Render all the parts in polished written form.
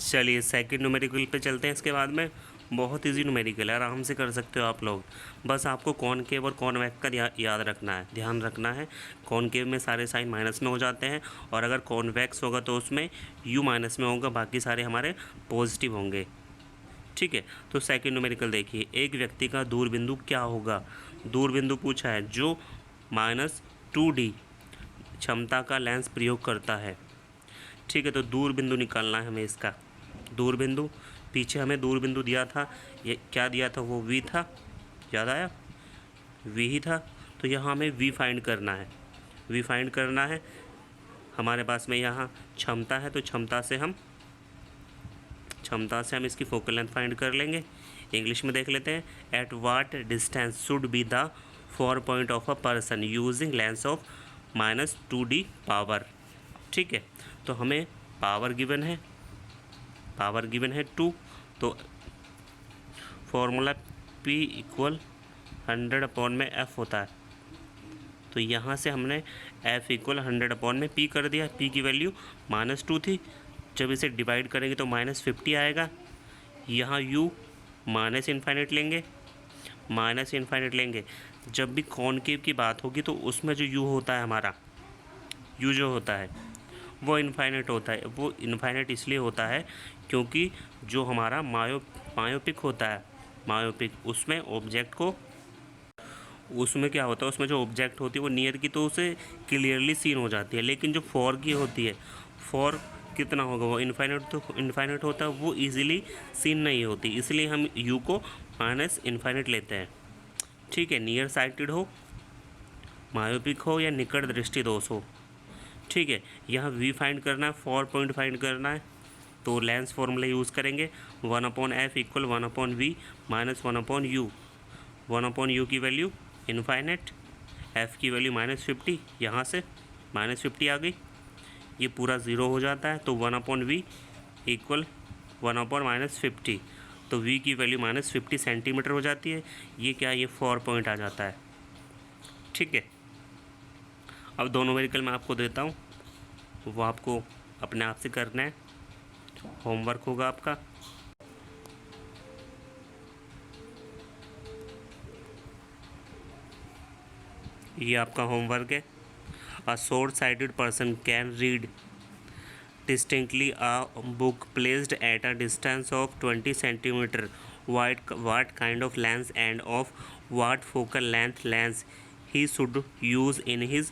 चलिए second numerical पे चलते हैं। इसके बाद में बहुत इजी न्यूमेरिकल है, आराम से कर सकते हो आप लोग। बस आपको कॉनकेव और कॉन्वेक्स का याद रखना है, ध्यान रखना है। कॉनकेव में सारे साइन माइनस में हो जाते हैं और अगर कॉन्वेक्स होगा तो उसमें यू माइनस में होगा, बाकी सारे हमारे पॉजिटिव होंगे। ठीक है, तो सेकंड न्यूमेरिकल देखिए, एक व्यक्ति का दूरबिंदु क्या होगा। दूरबिंदु पूछा है जो -2D क्षमता का लेंस प्रयोग करता है। ठीक है, तो दूरबिंदु निकालना है हमें इसका। दूरबिंदु पीछे हमें दूरबिंदु दिया था, ये क्या दिया था, वो V था, याद आया, V ही था। तो यहाँ हमें V फाइंड करना है, V फाइंड करना है। हमारे पास में यहाँ क्षमता है, तो क्षमता से हम इसकी फोकल लेंथ फाइंड कर लेंगे। इंग्लिश में देख लेते हैं, at what distance should be the 4 point of a person using lens of -2D power. ठीक है, तो हमें पावर गिवन है 2, तो फॉर्मूला P = 100/F होता है। तो यहाँ से हमने F = 100/P कर दिया। P की वैल्यू -2 थी, जब इसे डिवाइड करेंगे तो -50 आएगा। यहाँ U -इन्फाइनाइट लेंगे, जब भी कॉनकेव की बात होगी तो उसमें जो U होता है हमारा, U जो होता है वो इन्फाइनाइट होता है। वो इन्फाइनाइट इसलिए होता है क्योंकि जो हमारा मायोपिक होता है, मायोपिक उसमें ऑब्जेक्ट को, उसमें क्या होता है, उसमें जो ऑब्जेक्ट होती है वो नियर की तो उसे क्लियरली सीन हो जाती है, लेकिन जो फॉर की होती है, फॉर कितना होगा, वो इन्फाइनाइट होता है, वो इजीली सीन नहीं होती, इसलिए हम यू को -इन्फाइनाइट लेते हैं। ठीक है, नियर साइटेड हो, मायोपिक हो या निकट दृष्टि दोष हो। ठीक है, यहाँ V फाइंड करना है, 4 पॉइंट फाइंड करना है, तो लेंस फॉर्मूला यूज़ करेंगे। 1/F = 1/V -1/U। 1/U की वैल्यू इनफाइनाइट, F की वैल्यू -50, यहाँ से -50 आ गई, ये पूरा 0 हो जाता है। तो 1/V = 1/-50, तो V की वैल्यू -50 सेंटीमीटर हो जाती है। ये क्या, ये 4 पॉइंट आ जाता है। ठीक है, अब दो न्यूमेरिकल मैं आपको देता हूँ, वो आपको अपने आप से करना है, होमवर्क होगा आपका। ये आपका होमवर्क है। A short sighted person can read distinctly a book placed at a distance of 20 centimeter. What kind of lens and of what focal length he should use in his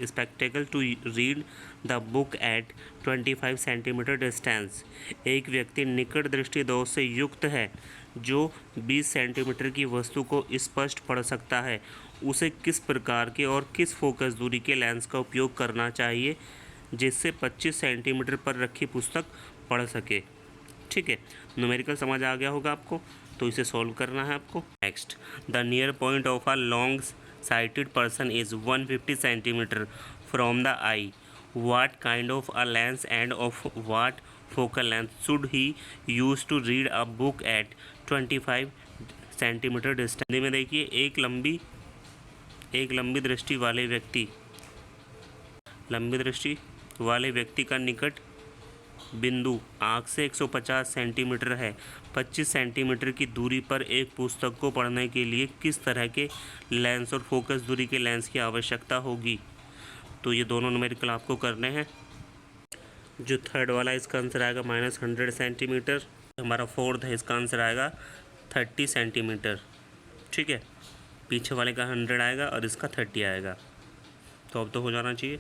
spectacle to read the book at 25 centimetre distance. एक व्यक्ति निकट दृष्टि दोष से युक्त है जो 20 centimetre की वस्तु को स्पष्ट पढ़ सकता है, उसे किस प्रकार के और किस फोकस दूरी के लेंस का उपयोग करना चाहिए जिससे 25 सेंटीमीटर पर रखी पुस्तक पढ़ सके। ठीक है, न्यूमेरिकल समझ आ गया होगा आपको, तो इसे सॉल्व करना है आपको। Next, the near point of a long sighted person is 150 centimetre from the eye. What kind of a lens and of what focal length should he use to read a book at 25 centimetre distance. में देखिए, एक लंबी दृष्टि वाले व्यक्ति का निकट बिंदु आँख से 150 सेंटीमीटर है। 25 सेंटीमीटर की दूरी पर एक पुस्तक को पढ़ने के लिए किस तरह के लेंस और फोकस दूरी के लेंस की आवश्यकता होगी। तो ये दोनों न्यूमेरिकल आपको करने हैं। जो थर्ड वाला इसका आंसर आएगा -100 सेंटीमीटर, हमारा फोर्थ है इसका आंसर आएगा 30 सेंटीमीटर। ठीक है, पीछे वाले का 100 आएगा और इसका 30 आएगा। तो अब तो हो जाना चाहिए।